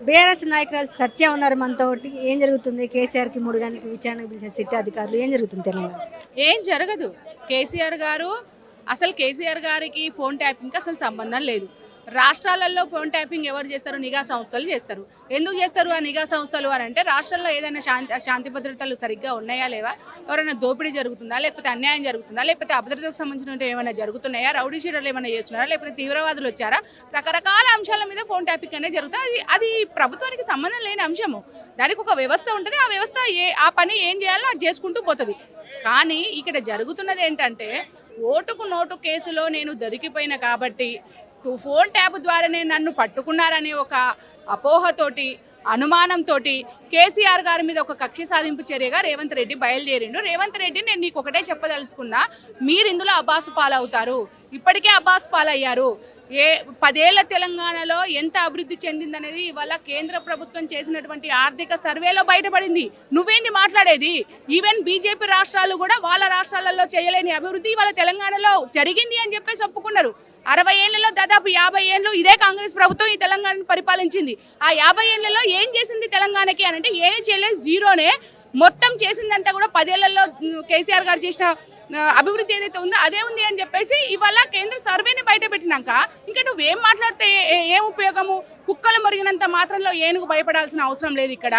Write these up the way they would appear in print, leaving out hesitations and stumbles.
BRS నాయకురాలు సత్య ఉన్నారు మనతో. ఏం జరుగుతుంది? కేసీఆర్కి 3 గంటలకు విచారణకు పిలిచిన సిట్ అధికారులు. ఏం జరుగుతుంది తెలంగాణ? ఏం జరగదు. కేసీఆర్ గారికి ఫోన్ ట్యాపింగ్కి అసలు సంబంధం లేదు. రాష్ట్రాలలో ఫోన్ ట్యాపింగ్ ఎవరు చేస్తారు? నిఘా సంస్థలు చేస్తారు. ఎందుకు చేస్తారు ఆ నిఘా సంస్థలు అని అంటే, రాష్ట్రంలో ఏదైనా శాంతి భద్రతలు సరిగ్గా ఉన్నాయా లేవా, ఎవరైనా దోపిడీ జరుగుతుందా, లేకపోతే అన్యాయం జరుగుతుందా, లేకపోతే అభద్రతకు సంబంధించిన ఏమైనా జరుగుతున్నాయా, రౌడీ షీటర్లు ఏమైనా చేస్తున్నారా, లేకపోతే తీవ్రవాదులు వచ్చారా, రకరకాల అంశాల మీద ఫోన్ ట్యాపింగ్ అనేది జరుగుతుంది. అది ప్రభుత్వానికి సంబంధం లేని అంశము. దానికి ఒక వ్యవస్థ ఉంటుంది. ఆ వ్యవస్థ ఆ పని ఏం చేయాలో అది చేసుకుంటూ పోతుంది. కానీ ఇక్కడ జరుగుతున్నది ఏంటంటే, ఓటుకు నోటు కేసులో నేను దొరికిపోయిన కాబట్టి ఫోన్ ట్యాప్ ద్వారానే నన్ను పట్టుకున్నారనే ఒక అపోహతోటి, అనుమానంతో కేసీఆర్ గారి మీద ఒక కక్ష సాధింపు చర్యగా రేవంత్ రెడ్డి బయలుదేరిండు. రేవంత్ రెడ్డి, నేను నీకు ఒకటే చెప్పదలుచుకున్నా, మీరు ఇందులో అబాసు పాలవుతారు. ఇప్పటికే అబాసు పాలయ్యారు. 10 ఏళ్ల తెలంగాణలో ఎంత అభివృద్ధి చెందిందనేది ఇవాళ కేంద్ర ప్రభుత్వం చేసినటువంటి ఆర్థిక సర్వేలో బయటపడింది. నువ్వేంది మాట్లాడేది? ఈవెన్ బీజేపీ రాష్ట్రాలు కూడా వాళ్ళ రాష్ట్రాలలో చేయలేని అభివృద్ధి ఇవాళ తెలంగాణలో జరిగింది అని చెప్పేసి ఒప్పుకున్నారు. 60 ఏళ్లలో దాదాపు 50 ఏళ్ళు ఇదే కాంగ్రెస్ ప్రభుత్వం ఈ తెలంగాణను పరిపాలించింది. ఆ 50 ఏళ్లలో ఏం చేసింది తెలంగాణకి అని అంటే, ఏం చేయలేదు, జీరోనే. మొత్తం చేసిందంతా కూడా 10 ఏళ్లలో కేసీఆర్ గారు చేసిన అభివృద్ధి ఏదైతే ఉందో అదే ఉంది అని చెప్పేసి ఇవాళ కేంద్ర సర్వేని బయట పెట్టినాక ఇంకా నువ్వేం మాట్లాడితే ఏం ఉపయోగము? కుక్కలు మరిగినంత మాత్రంలో ఏనుగు భయపడాల్సిన అవసరం లేదు. ఇక్కడ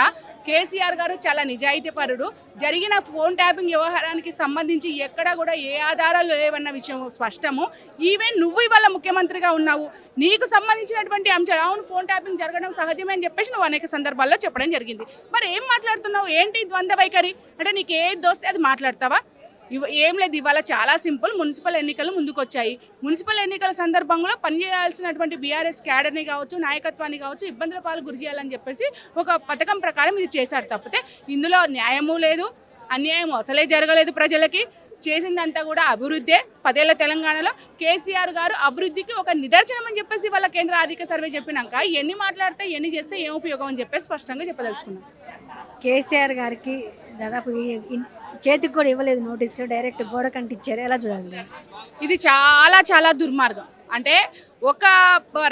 కేసీఆర్ గారు చాలా నిజాయితీపరుడు. జరిగిన ఫోన్ ట్యాపింగ్ వ్యవహారానికి సంబంధించి ఎక్కడ కూడా ఏ ఆధారాలు లేవన్న విషయం స్పష్టము. ఈవెన్ నువ్వు ఇవాళ ముఖ్యమంత్రిగా ఉన్నావు, నీకు సంబంధించినటువంటి అంశాలు, అవును ఫోన్ ట్యాపింగ్ జరగడం సహజమే అని చెప్పేసి నువ్వు అనేక సందర్భాల్లో చెప్పడం జరిగింది. మరి ఏం మాట్లాడుతున్నావు? ఏంటి ద్వంద్వ వైఖరి? అంటే నీకు ఏది దోస్తే అది మాట్లాడతావా? ఏం లేదు. ఇవాళ చాలా సింపుల్. మున్సిపల్ ఎన్నికలు ముందుకొచ్చాయి. మున్సిపల్ ఎన్నికల సందర్భంలో పనిచేయాల్సినటువంటి బీఆర్ఎస్ క్యాడర్ని కావచ్చు, నాయకత్వాన్ని కావచ్చు, ఇబ్బందుల పాలు గురి చేయాలని చెప్పేసి ఒక పథకం ప్రకారం ఇది చేశారు. తప్పితే ఇందులో న్యాయము లేదు, అన్యాయం అసలే జరగలేదు. ప్రజలకి చేసిందంతా కూడా అభివృద్ధే. 10 ఏళ్ల తెలంగాణలో కేసీఆర్ గారు అభివృద్ధికి ఒక నిదర్శనం అని చెప్పేసి వాళ్ళ కేంద్ర ఆర్థిక సర్వే చెప్పినాక ఎన్ని మాట్లాడితే ఎన్ని చేస్తే ఏం ఉపయోగం అని చెప్పేసి స్పష్టంగా చెప్పదలుచుకున్నాం. కేసీఆర్ గారికి దాదాపు చేతికి కూడా ఇవ్వలేదు నోటీసులు, డైరెక్ట్ గోడ కంటిచ్చారు. ఎలా చూడాలి? ఇది చాలా చాలా దుర్మార్గం. అంటే ఒక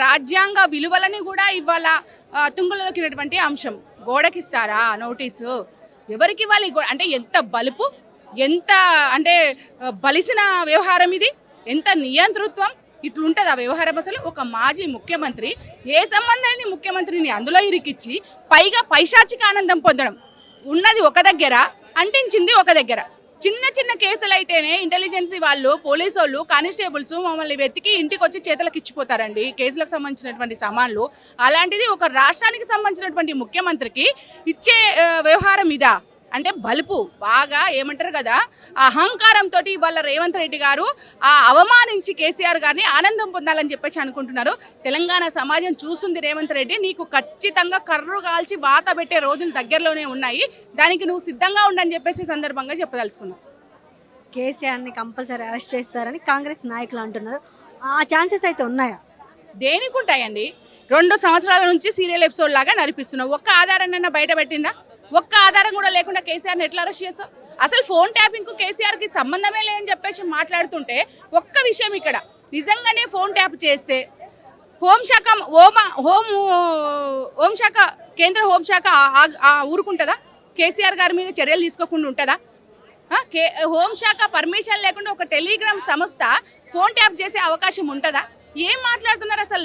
రాజ్యాంగ విలువలని కూడా ఇవాళ తుంగలో దొక్కినటువంటి అంశం. గోడకిస్తారా నోటీసు? ఎవరికి ఇవ్వాలి? అంటే ఎంత బలుపు, ఎంత అంటే బలిసిన వ్యవహారం ఇది, ఎంత నియంతృత్వం! ఇట్లుంటుంది ఆ వ్యవహారం. అసలు ఒక మాజీ ముఖ్యమంత్రి ఏ సంబంధాన్ని ముఖ్యమంత్రిని అందులో ఇరికిచ్చి పైగా పైశాచిక ఆనందం పొందడం. ఉన్నది ఒక దగ్గర, అంటించింది ఒక దగ్గర. చిన్న చిన్న కేసులు అయితేనే ఇంటెలిజెన్సీ వాళ్ళు, పోలీసు వాళ్ళు, కానిస్టేబుల్స్ మమ్మల్ని వెతికి ఇంటికి వచ్చి చేతులకు ఇచ్చిపోతారండి కేసులకు సంబంధించినటువంటి సామాన్లు. అలాంటిది ఒక రాష్ట్రానికి సంబంధించినటువంటి ముఖ్యమంత్రికి ఇచ్చే వ్యవహారం ఇదా? అంటే బలుపు బాగా ఏమంటారు కదా, అహంకారంతో ఇవాళ రేవంత్ రెడ్డి గారు అవమానించి కేసీఆర్ గారిని ఆనందం పొందాలని చెప్పేసి అనుకుంటున్నారు. తెలంగాణ సమాజం చూస్తుంది రేవంత్ రెడ్డి, నీకు ఖచ్చితంగా కర్రు కాల్చి వాత పెట్టే రోజులు దగ్గరలోనే ఉన్నాయి. దానికి నువ్వు సిద్ధంగా ఉండని చెప్పేసి సందర్భంగా చెప్పదలుచుకున్నావు. కేసీఆర్ని కంపల్సరీ అరెస్ట్ చేస్తారని కాంగ్రెస్ నాయకులు అంటున్నారు. ఆ ఛాన్సెస్ అయితే ఉన్నాయా? దేనికి ఉంటాయండి? 2 సంవత్సరాల నుంచి సీరియల్ ఎపిసోడ్ లాగా నడిపిస్తున్నావు. ఒక్క ఆధారాన్ని బయట పెట్టిందా? ఒక్క ఆధారం కూడా లేకుండా కేసీఆర్ని ఎట్లా అరెస్ట్ చేస్తావు? అసలు ఫోన్ ట్యాపింగ్కు కేసీఆర్కి సంబంధమే లేదని చెప్పేసి మాట్లాడుతుంటే, ఒక్క విషయం ఇక్కడ నిజంగానే ఫోన్ ట్యాప్ చేస్తే హోంశాఖ కేంద్ర హోంశాఖ ఊరుకుంటుందా? కేసీఆర్ గారి మీద చర్యలు తీసుకోకుండా ఉంటుందా? హోంశాఖ పర్మిషన్ లేకుండా ఒక టెలిగ్రామ్ సంస్థ ఫోన్ ట్యాప్ చేసే అవకాశం ఉంటుందా? ఏం మాట్లాడుతున్నారు అసలు?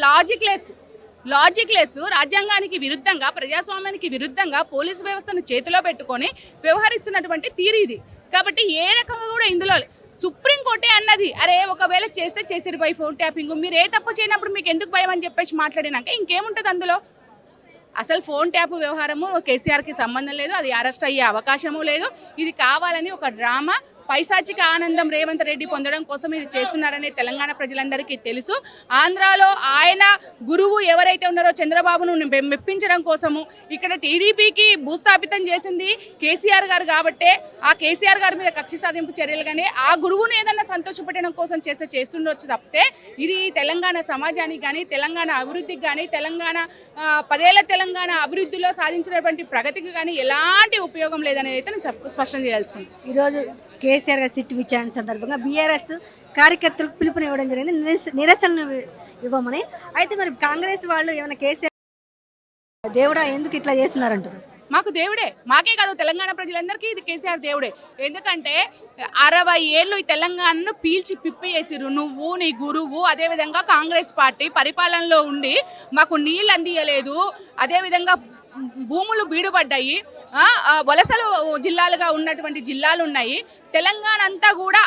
లాజిక్ లెస్, రాజ్యాంగానికి విరుద్ధంగా, ప్రజాస్వామ్యానికి విరుద్ధంగా పోలీసు వ్యవస్థను చేతిలో పెట్టుకొని వ్యవహరిస్తున్నటువంటి తీరు ఇది. కాబట్టి ఏ రకంగా కూడా ఇందులో సుప్రీంకోర్టే అన్నది, అరే ఒకవేళ చేస్తే చేసిరు బై ఫోన్ ట్యాపింగ్, మీరు ఏ తప్పు చేయనప్పుడు మీకు ఎందుకు భయం అని చెప్పేసి మాట్లాడినాక ఇంకేముంటుంది అందులో? అసలు ఫోన్ ట్యాప్ వ్యవహారము కేసీఆర్కి సంబంధం లేదు. అది అరెస్ట్ అయ్యే అవకాశము లేదు. ఇది కావాలని ఒక డ్రామా, పైశాచిక ఆనందం రేవంత్ రెడ్డి పొందడం కోసం ఇది చేస్తున్నారని తెలంగాణ ప్రజలందరికీ తెలుసు. ఆంధ్రాలో ఆయన గురువు ఎవరైతే ఉన్నారో చంద్రబాబును మెప్పించడం కోసము ఇక్కడ టీడీపీకి భూస్థాపితం చేసింది కేసీఆర్ గారు కాబట్టే ఆ కేసీఆర్ గారి మీద కక్ష సాధింపు చర్యలు కానీ ఆ గురువును ఏదన్నా సంతోషపెట్టడం కోసం చేస్తుండొచ్చు. తప్పితే ఇది తెలంగాణ సమాజానికి కానీ, తెలంగాణ అభివృద్ధికి కానీ, 10 ఏళ్ల తెలంగాణ అభివృద్ధిలో సాధించినటువంటి ప్రగతికి కానీ ఎలాంటి ఉపయోగం లేదనేది అయితే నేను స్పష్టం చేయాల్సింది. ఈరోజు కేసీఆర్ గారి సిట్ విచారణ సందర్భంగా బీఆర్ఎస్ కార్యకర్తలకు పిలుపునివ్వడం జరిగింది, నిరసనలు ఇవ్వమని. అయితే మరి కాంగ్రెస్ వాళ్ళు ఏమైనా కేసీఆర్ దేవుడా ఎందుకు ఇట్లా చేస్తున్నారంటారు? మాకు దేవుడే, మాకే కాదు తెలంగాణ ప్రజలందరికీ ఇది కేసీఆర్ దేవుడే. ఎందుకంటే 60 ఏళ్ళు ఈ తెలంగాణను పీల్చి పిప్పి చేసిర్రు. నువ్వు నీ గురువు అదేవిధంగా కాంగ్రెస్ పార్టీ పరిపాలనలో ఉండి మాకు నీళ్ళు అందియలేదు, అదేవిధంగా భూములు బీడుపడ్డాయి, వలసలు జిల్లాలుగా ఉన్నటువంటి జిల్లాలు ఉన్నాయి. తెలంగాణ అంతా కూడా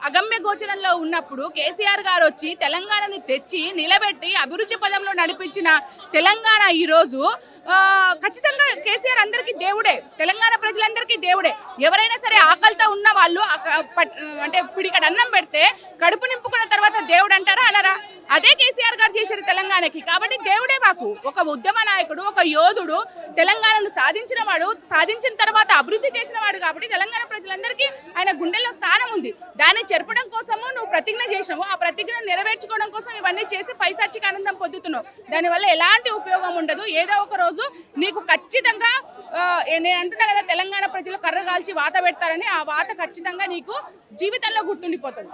అగమ్య గోచరంలో ఉన్నప్పుడు కేసీఆర్ గారు వచ్చి తెలంగాణని తెచ్చి నిలబెట్టి అభివృద్ధి పదంలో నడిపించిన తెలంగాణ ఈరోజు ఖచ్చితంగా కేసీఆర్ అందరికీ దేవుడే, తెలంగాణ ప్రజలందరికీ దేవుడే. ఎవరైనా సరే ఆకలితో ఉన్న వాళ్ళు అంటే పిడికడ అన్నం పెడితే కడుపు నింపుకున్న తర్వాత దేవుడు అంటారా అనరా? అదే కేసీఆర్ గారు చేశారు తెలంగాణకి. కాబట్టి దేవుడే మాకు ఒక ఉద్యమ నాయకుడు, ఒక యోధుడు, తెలంగాణను సాధించిన వాడు, సాధించిన తర్వాత అభివృద్ధి చేసిన వాడు. కాబట్టి తెలంగాణ ప్రజలందరికీ ఆయన గుండెల్లో స్థానం ఉంది. దాన్ని చెరపడం కోసము నువ్వు ప్రతిజ్ఞ చేసినావు, ఆ ప్రతిజ్ఞను నెరవేర్చుకోవడం కోసం ఇవన్నీ చేసి పైశాచిక ఆనందం పొందుతున్నావు. దానివల్ల ఎలాంటి ఉపయోగం ఉండదు. ఏదో ఒక రోజు నీకు ఖచ్చితంగా నేను అంటున్నా కదా, తెలంగాణ ప్రజలు కర్ర కాల్చి వాత పెడతారని, ఆ వాత ఖచ్చితంగా నీకు జీవితంలో గుర్తుండిపోతుంది.